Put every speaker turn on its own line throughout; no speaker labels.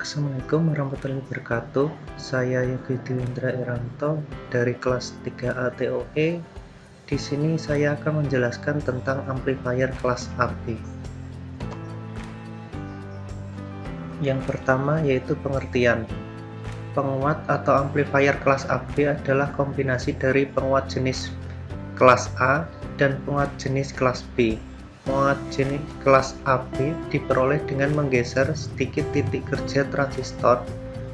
Assalamualaikum warahmatullahi wabarakatuh. Saya Yogi Dwindra Iranto dari kelas 3A TOE. Di sini saya akan menjelaskan tentang amplifier kelas AB. Yang pertama yaitu pengertian. Penguat atau amplifier kelas AB adalah kombinasi dari penguat jenis kelas A dan penguat jenis kelas B. Penguat jenis kelas AB diperoleh dengan menggeser sedikit titik kerja transistor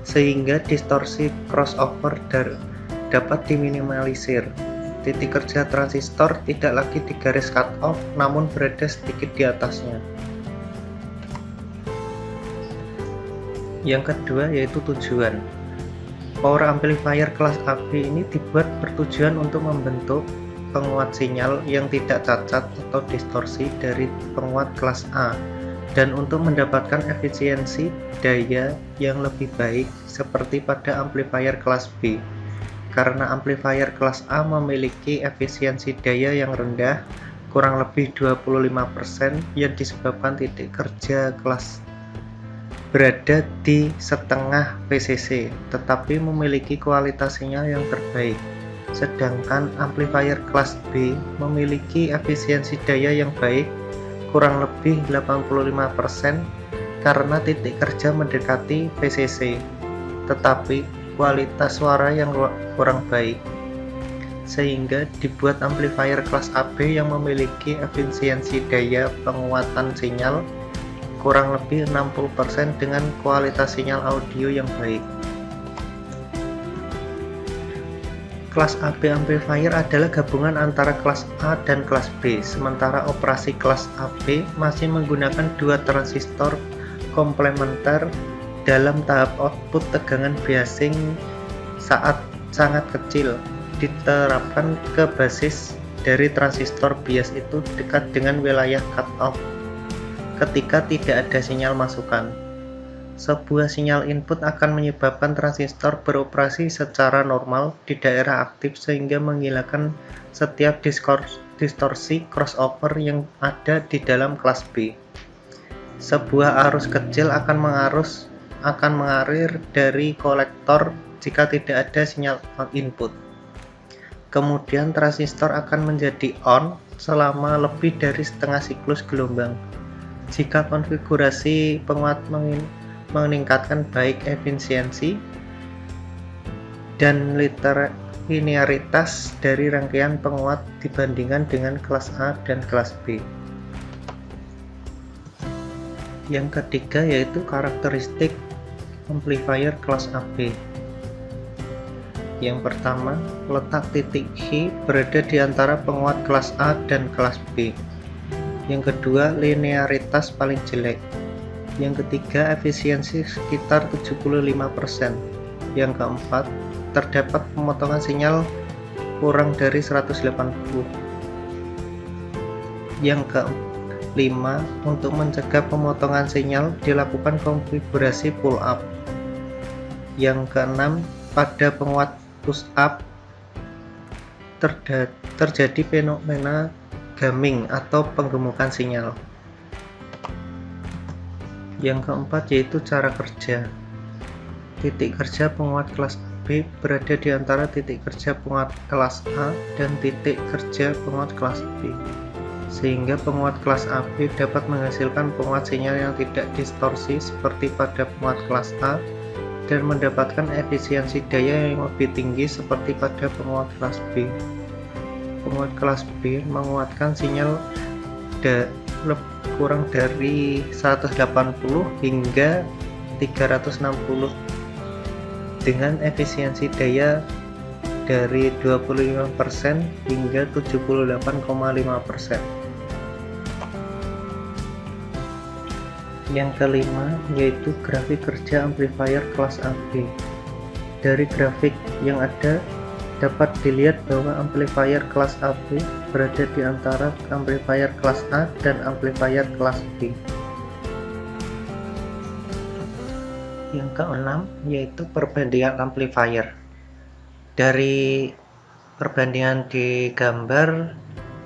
sehingga distorsi crossover dapat diminimalisir. Titik kerja transistor tidak lagi di garis cutoff namun berada sedikit di atasnya. Yang kedua yaitu tujuan. Power amplifier kelas AB ini dibuat bertujuan untuk membentuk penguat sinyal yang tidak cacat atau distorsi dari penguat kelas A dan untuk mendapatkan efisiensi daya yang lebih baik seperti pada amplifier kelas B. Karena amplifier kelas A memiliki efisiensi daya yang rendah, kurang lebih 25%, yang disebabkan titik kerja kelas berada di setengah VCC, tetapi memiliki kualitas sinyal yang terbaik. Sedangkan amplifier kelas B memiliki efisiensi daya yang baik, kurang lebih 85%, karena titik kerja mendekati VCC, tetapi kualitas suara yang kurang baik. Sehingga dibuat amplifier kelas AB yang memiliki efisiensi daya penguatan sinyal kurang lebih 60% dengan kualitas sinyal audio yang baik. Kelas AB amplifier adalah gabungan antara kelas A dan kelas B, sementara operasi kelas AB masih menggunakan dua transistor komplementer dalam tahap output tegangan biasing saat sangat kecil diterapkan ke basis dari transistor bias itu dekat dengan wilayah cutoff ketika tidak ada sinyal masukan. Sebuah sinyal input akan menyebabkan transistor beroperasi secara normal di daerah aktif sehingga menghilangkan setiap distorsi crossover yang ada di dalam kelas B. Sebuah arus kecil akan mengalir dari kolektor jika tidak ada sinyal input. Kemudian transistor akan menjadi on selama lebih dari setengah siklus gelombang. Jika konfigurasi penguat meningkatkan baik efisiensi dan linearitas dari rangkaian penguat dibandingkan dengan kelas A dan kelas B. Yang ketiga yaitu karakteristik amplifier kelas AB. Yang pertama, letak titik H berada di antara penguat kelas A dan kelas B. Yang kedua, linearitas paling jelek. Yang ketiga, efisiensi sekitar 75%. Yang keempat, terdapat pemotongan sinyal kurang dari 180. Yang kelima, untuk mencegah pemotongan sinyal dilakukan konfigurasi pull up. Yang keenam, pada penguat push up terjadi fenomena gamming atau penggemukan sinyal. Yang keempat yaitu cara kerja. Titik kerja penguat kelas B berada di antara titik kerja penguat kelas A dan titik kerja penguat kelas B, sehingga penguat kelas AB dapat menghasilkan penguat sinyal yang tidak distorsi seperti pada penguat kelas A dan mendapatkan efisiensi daya yang lebih tinggi seperti pada penguat kelas B. Penguat kelas B menguatkan sinyal kurang dari 180 hingga 360 dengan efisiensi daya dari 25% hingga 78,5%. Yang kelima yaitu grafik kerja amplifier kelas AB. Dari grafik yang ada dapat dilihat bahwa amplifier kelas AB berada di antara amplifier kelas A dan amplifier kelas B. Yang keenam yaitu perbandingan amplifier. Dari perbandingan di gambar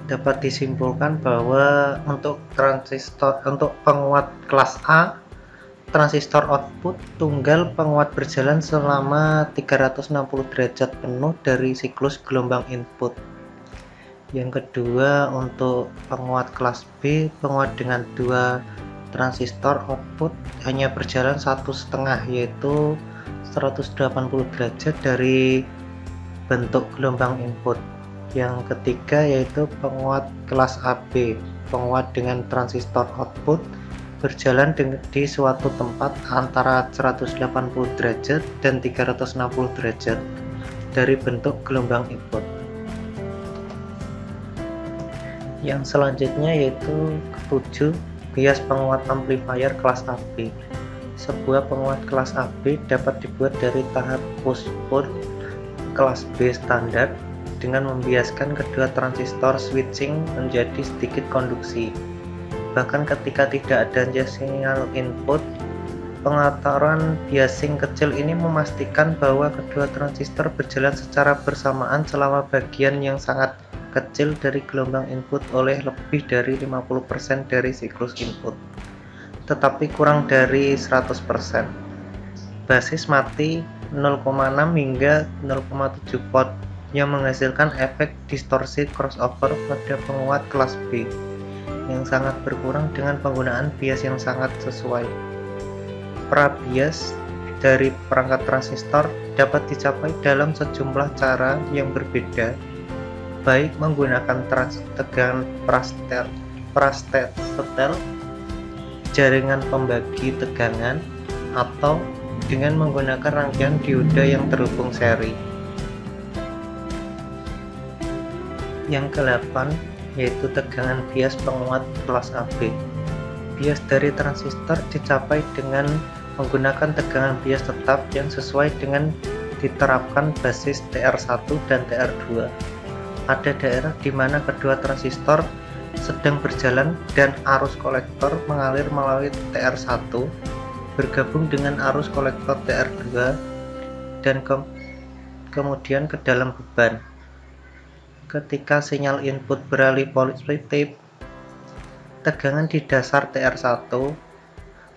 dapat disimpulkan bahwa untuk penguat kelas A transistor output tunggal penguat berjalan selama 360 derajat penuh dari siklus gelombang input. Yang kedua, untuk penguat kelas B, penguat dengan 2 transistor output hanya berjalan 1,5, yaitu 180 derajat dari bentuk gelombang input. Yang ketiga yaitu penguat kelas AB, penguat dengan transistor output berjalan di suatu tempat antara 180 derajat dan 360 derajat dari bentuk gelombang input. Yang selanjutnya yaitu ketujuh, bias penguat amplifier kelas AB. Sebuah penguat kelas AB dapat dibuat dari tahap push-pull kelas B standar dengan membiaskan kedua transistor switching menjadi sedikit konduksi. Bahkan ketika tidak ada sinyal input, pengaturan biasing kecil ini memastikan bahwa kedua transistor berjalan secara bersamaan selama bagian yang sangat kecil dari gelombang input oleh lebih dari 50% dari siklus input, tetapi kurang dari 100%. Basis mati 0,6 hingga 0,7 volt yang menghasilkan efek distorsi crossover pada penguat kelas B yang sangat berkurang dengan penggunaan bias yang sangat sesuai. Prabias dari perangkat transistor dapat dicapai dalam sejumlah cara yang berbeda, baik menggunakan tegangan prasetel, jaringan pembagi tegangan, atau dengan menggunakan rangkaian dioda yang terhubung seri. Yang ke-8 yaitu tegangan bias penguat kelas AB. Bias dari transistor dicapai dengan menggunakan tegangan bias tetap yang sesuai dengan diterapkan basis TR1 dan TR2. Ada daerah di mana kedua transistor sedang berjalan dan arus kolektor mengalir melalui TR1 bergabung dengan arus kolektor TR2 dan kemudian ke dalam beban. Ketika sinyal input beralih positif, tegangan di dasar TR1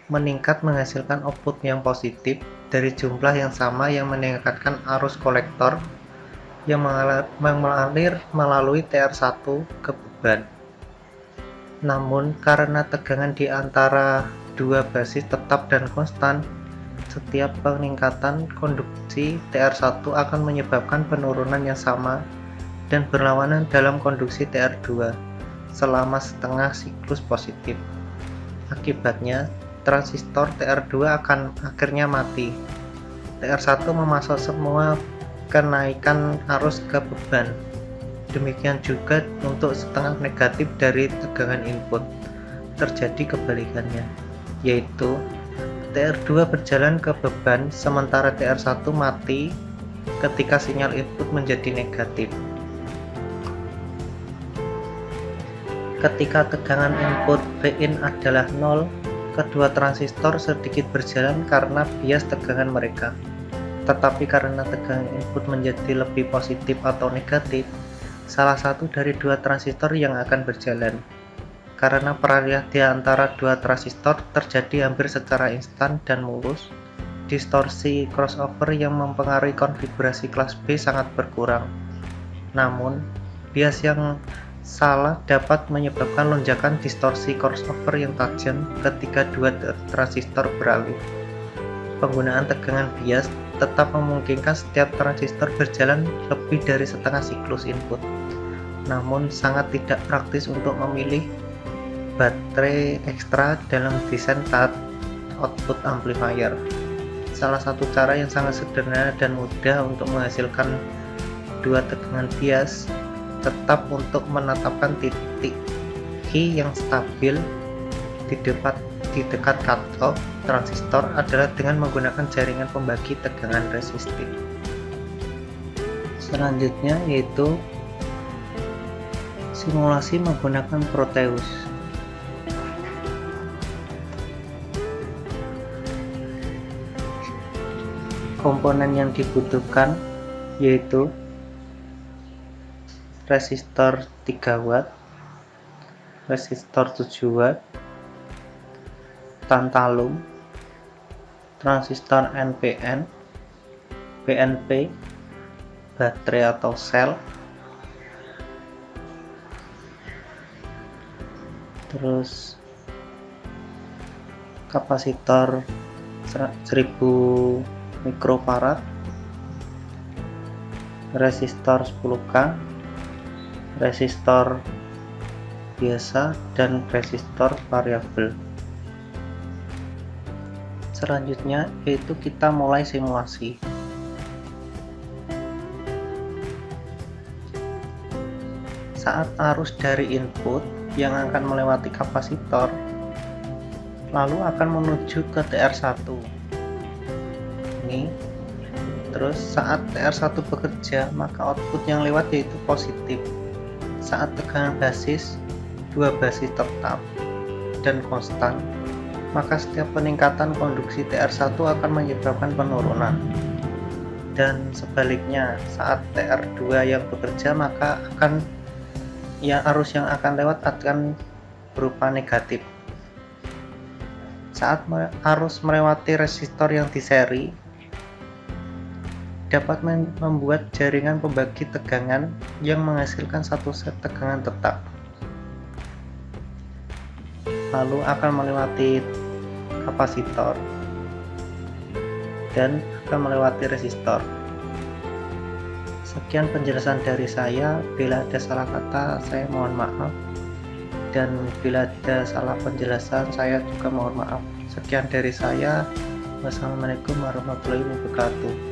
meningkat menghasilkan output yang positif dari jumlah yang sama yang meningkatkan arus kolektor yang mengalir melalui TR1 ke beban. Namun karena tegangan di antara dua basis tetap dan konstan, setiap peningkatan konduksi TR1 akan menyebabkan penurunan yang sama dan berlawanan dalam konduksi TR2 selama setengah siklus positif. Akibatnya, transistor TR2 akan akhirnya mati. TR1 memasok semua kenaikan arus ke beban. Demikian juga untuk setengah negatif dari tegangan input. Terjadi kebalikannya, yaitu TR2 berjalan ke beban sementara TR1 mati ketika sinyal input menjadi negatif. Ketika tegangan input Vin adalah 0, kedua transistor sedikit berjalan karena bias tegangan mereka. Tetapi karena tegangan input menjadi lebih positif atau negatif, salah satu dari dua transistor yang akan berjalan. Karena peralihan di antara dua transistor terjadi hampir secara instan dan mulus, distorsi crossover yang mempengaruhi konfigurasi kelas B sangat berkurang. Namun, bias yang salah dapat menyebabkan lonjakan distorsi crossover yang tajam ketika dua transistor beralih. Penggunaan tegangan bias tetap memungkinkan setiap transistor berjalan lebih dari setengah siklus input, namun sangat tidak praktis untuk memilih baterai ekstra dalam desain output amplifier. Salah satu cara yang sangat sederhana dan mudah untuk menghasilkan dua tegangan bias tetap untuk menetapkan titik Q yang stabil di dekat cutoff transistor adalah dengan menggunakan jaringan pembagi tegangan resistif. Selanjutnya yaitu simulasi menggunakan Proteus. Komponen yang dibutuhkan yaitu resistor 3 watt, resistor 7 watt, tantalum, transistor NPN, PNP, baterai atau sel, terus kapasitor 1000 mikrofarad, resistor 10K, resistor biasa, dan resistor variabel. Selanjutnya yaitu kita mulai simulasi. Saat arus dari input yang akan melewati kapasitor lalu akan menuju ke TR1 ini, terus saat TR1 bekerja maka output yang lewat yaitu positif. Saat tegangan basis, dua basis tetap dan konstan, maka setiap peningkatan konduksi TR1 akan menyebabkan penurunan, dan sebaliknya saat TR2 yang bekerja maka arus yang akan lewat akan berupa negatif. Saat arus melewati resistor yang diseri dapat membuat jaringan pembagi tegangan yang menghasilkan satu set tegangan tetap, lalu akan melewati kapasitor dan akan melewati resistor. Sekian penjelasan dari saya. Bila ada salah kata saya mohon maaf, dan bila ada salah penjelasan saya juga mohon maaf. Sekian dari saya. Wassalamualaikum warahmatullahi wabarakatuh.